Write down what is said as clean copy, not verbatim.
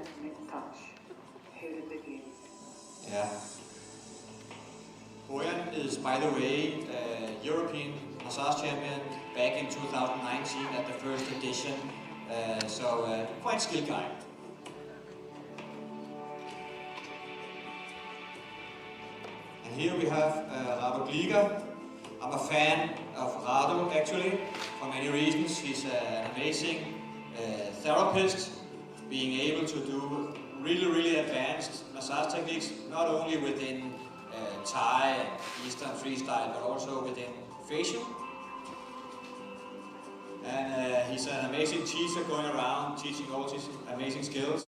intimate touch. Here it begins. Yeah. Bojan is, by the way, European massage champion back in 2019 at the first edition. Quite skilled guy. And here we have Rado Gliga. I'm a fan of Rado actually, for many reasons. He's an amazing therapist, being able to do really advanced massage techniques, not only within Thai and Eastern freestyle, but also within facial. And he's an amazing teacher going around teaching all these amazing skills.